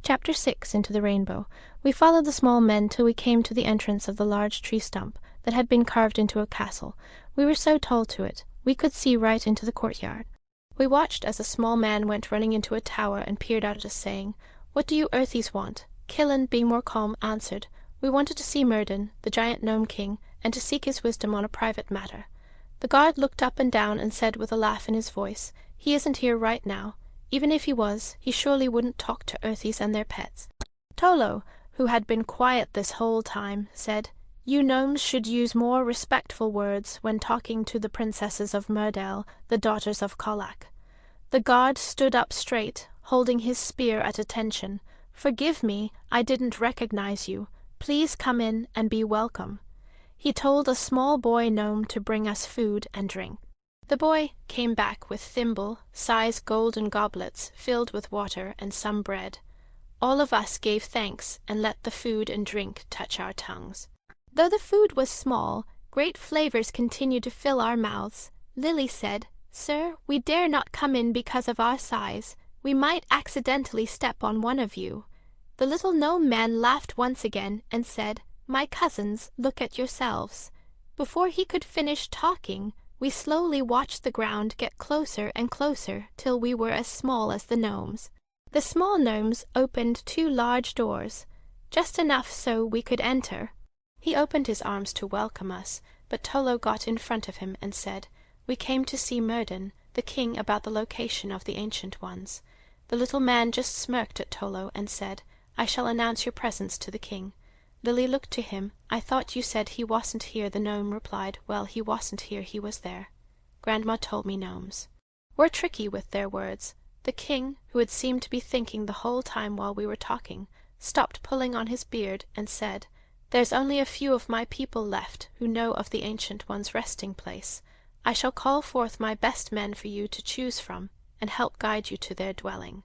Chapter 6 Into the Rainbow. We followed the small men till we came to the entrance of the large tree stump that had been carved into a castle. We were so tall to it, we could see right into the courtyard. We watched as a small man went running into a tower and peered out at us, saying, "What do you earthies want?" Killen, being more calm, answered, "We wanted to see Merdale, the giant gnome king, and to seek his wisdom on a private matter." The guard looked up and down and said with a laugh in his voice, "He isn't here right now. Even if he was, he surely wouldn't talk to earthies and their pets." Tolo, who had been quiet this whole time, said, "You gnomes should use more respectful words when talking to the princesses of Merdale, the daughters of Colac." The guard stood up straight, holding his spear at attention. "Forgive me, I didn't recognize you. Please come in and be welcome." He told a small boy gnome to bring us food and drink. The boy came back with thimble-size golden goblets filled with water and some bread. All of us gave thanks and let the food and drink touch our tongues. Though the food was small, great flavors continued to fill our mouths. Lily said, "Sir, we dare not come in because of our size. We might accidentally step on one of you." The little gnome man laughed once again and said, "My cousins, look at yourselves." Before he could finish talking, we slowly watched the ground get closer and closer till we were as small as the gnomes. The small gnomes opened 2 large doors, just enough so we could enter. He opened his arms to welcome us, but Tolo got in front of him and said, "We came to see Merdale, the king, about the location of the Ancient Ones." The little man just smirked at Tolo and said, "I shall announce your presence to the king." Lily looked to him. "I thought you said he wasn't here." The gnome replied, "Well, he wasn't here, he was there. Grandma told me gnomes were tricky with their words." The king, who had seemed to be thinking the whole time while we were talking, stopped pulling on his beard and said, "There's only a few of my people left who know of the Ancient One's resting place. I shall call forth my best men for you to choose from, and help guide you to their dwelling.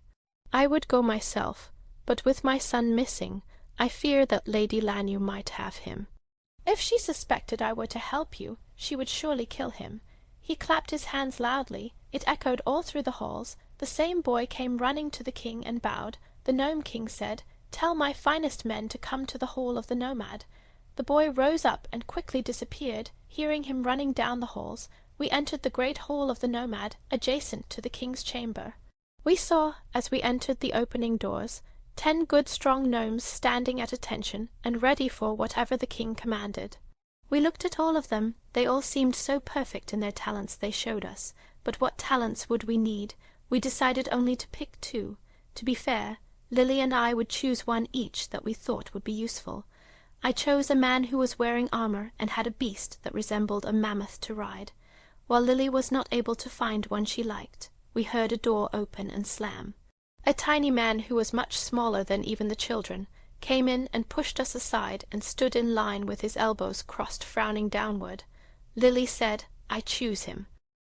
I would go myself, but with my son missing, I fear that Lady Lanyu might have him. If she suspected I were to help you, she would surely kill him." He clapped his hands loudly. It echoed all through the halls. The same boy came running to the king and bowed. The gnome king said, "Tell my finest men to come to the hall of the nomad." The boy rose up and quickly disappeared. Hearing him running down the halls, we entered the great hall of the nomad, adjacent to the king's chamber. We saw, as we entered the opening doors, 10 good strong gnomes standing at attention and ready for whatever the king commanded. We looked at all of them. They all seemed so perfect in their talents they showed us. But what talents would we need? We decided only to pick 2. To be fair, Lily and I would choose one each that we thought would be useful. I chose a man who was wearing armor and had a beast that resembled a mammoth to ride. While Lily was not able to find one she liked, we heard a door open and slam. A tiny man who was much smaller than even the children came in and pushed us aside and stood in line with his elbows crossed, frowning downward. Lily said, "I choose him."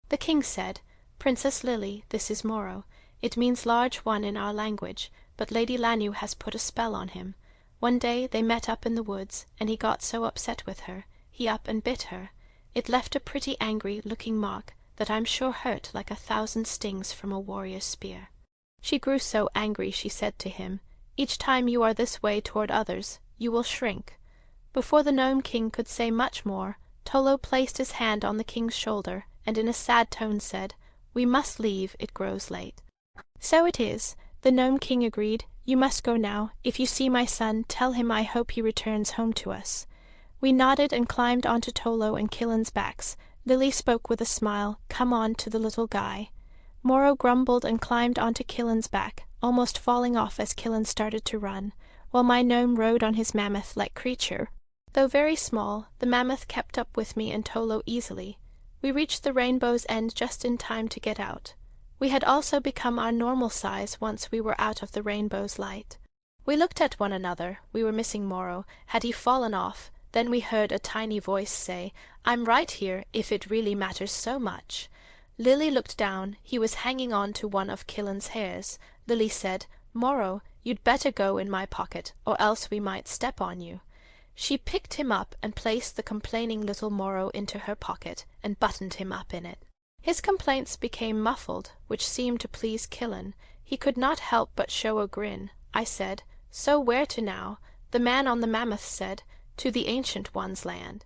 The king said, "Princess Lily, this is Moro. It means large one in our language, but Lady Lanyu has put a spell on him. One day they met up in the woods, and he got so upset with her, he up and bit her. It left a pretty angry-looking mark that I'm sure hurt like 1,000 stings from a warrior's spear. She grew so angry she said to him, 'Each time you are this way toward others, you will shrink.'" Before the gnome king could say much more, Tolo placed his hand on the king's shoulder and in a sad tone said, "We must leave, it grows late." "So it is," the gnome king agreed. "You must go now. If you see my son, tell him I hope he returns home to us." We nodded and climbed onto Tolo and Killen's backs. Lily spoke with a smile, "Come on to the little guy." Moro grumbled and climbed onto Killen's back, almost falling off as Killen started to run, while my gnome rode on his mammoth-like creature. Though very small, the mammoth kept up with me and Tolo easily. We reached the rainbow's end just in time to get out. We had also become our normal size once we were out of the rainbow's light. We looked at one another. We were missing Moro. Had he fallen off? Then we heard a tiny voice say, "I'm right here, if it really matters so much." Lily looked down. He was hanging on to one of Killen's hairs. Lily said, "Moro, you'd better go in my pocket, or else we might step on you." She picked him up and placed the complaining little Moro into her pocket and buttoned him up in it. His complaints became muffled, which seemed to please Killen. He could not help but show a grin. I said, "So where to now?" The man on the mammoth said, "To the Ancient One's land."